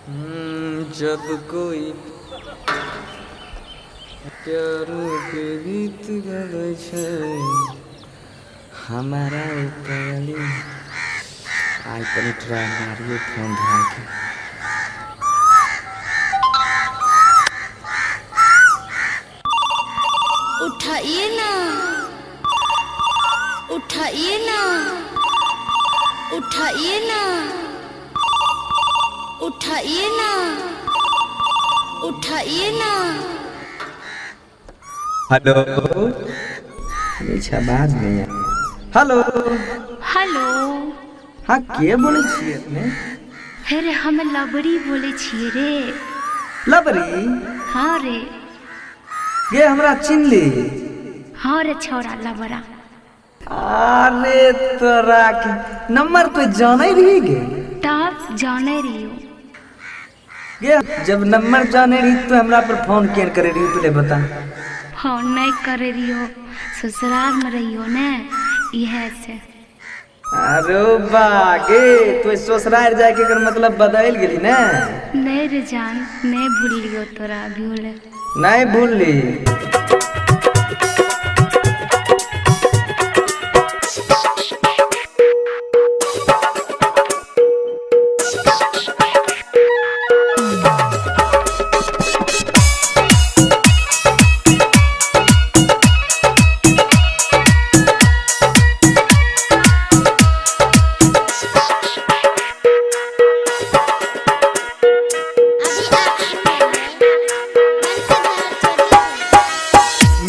जब कोई प्यारो के गीत गावे छै हमारा ऊपर आई तनी ट्राई मारियो फोन धरा के। उठाइए ना, उठाइए ना, उठाइए ना, उठाइए ना, उठाइए ना। हेलो बाद में हेलो हेलो। हाँ के बोले छिए अपने? हे रे हम लबड़ी बोले छिए रे। लबड़ी? हाँ रे। ये हमरा चिन्हली? हाँ रे छोरा लबड़ा। अरे तोरा के नंबर तो जाने रही गे? तब जाने रहियो। ये जब नंबर जाने रही तो हमरा पर फोन केन करे रही पहले बता। हाँ नहीं करे रहियो, ससुराल में रहियो ने इहे से। अरे बागे तो ससुराल जाए के मतलब बदल गेली ना? नहीं रे जान, नहीं भूलियो तोरा अभी होले। नहीं भूलली।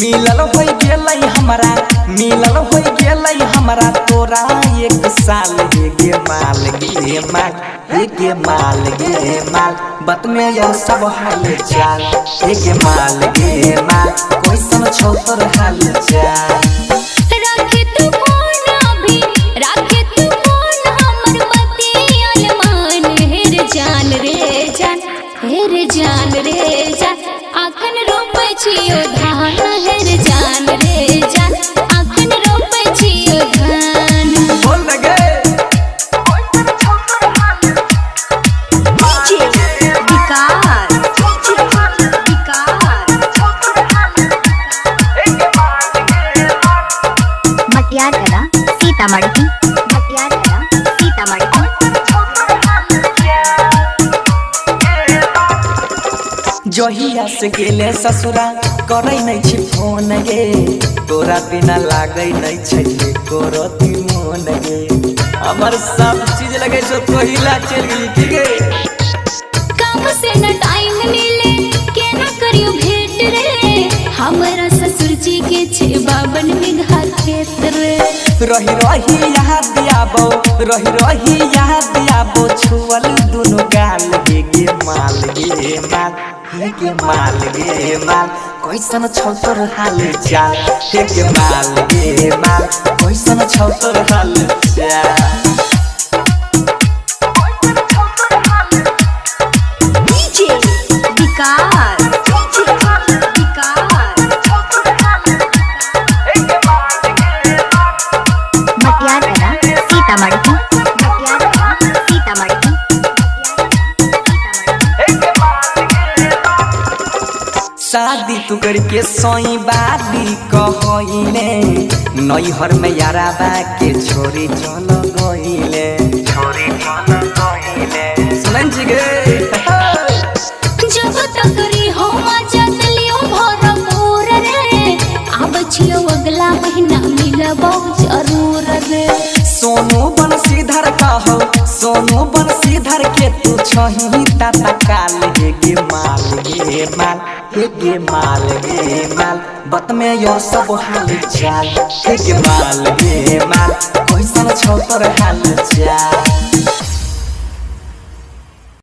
मिलल होई गेलै हमरा, मिलल होई गेलै हमरा तोरा एक साल गे माल गे माल गे माल गे माल बत में यो सब हाल चाल गे माल गे माल कैसन छौ तोर हाल चाल। राखे तू फोन अभी, राखे तू फोन हमर बतियल मान। हेर जान रे जान, हेर जान रे जान, आखन रोपै छियो धान। हेर जान रे जान, आखन रोपै छियो धान। बोल लगे डीजे विकास, मटियार कला सीतामढ़ी, मटियार कला सीतामढ़ी। जहिया से गेले ससुरा करे नहीं छी फोन गे तोरा बिना लागे नहीं छै कोरती मोन गे हमर सब चीज लगे छो पहिला चल गेली की गे। काम से न टाइम मिले केना करियो भेंट रे, हमरा ससुर जी के छे 52 बीघा खेत रे। रही रही याद आबो, रही रही याद आबो छुअल दुनु गाल गे माल गे माल गे माल गे माल कैसन छौ तोर हाल चाल गे माल गे माल कैसन छौ तोर हाल चाल। डीजे विकास, मटियार कला सीतामढ़ी, मटियार कला सीतामढ़ी। शादी तू करके सोई बादी कहइले नैहर में यारा बा के छोरी चल गइले छोरी चल गइले सुनन छी गे। जब तक री हो मजा लियो भरपूर रे, आब छियो अगला महीना मिलबो जरूर रे। सोनू बंशीधर कहो, सोनू बंशीधर के तू छही ताता काल गे माल गे माल गे माल गे माल बत में यो सब हाल चाल गे माल गे माल कैसन छौ तोर हाल चाल।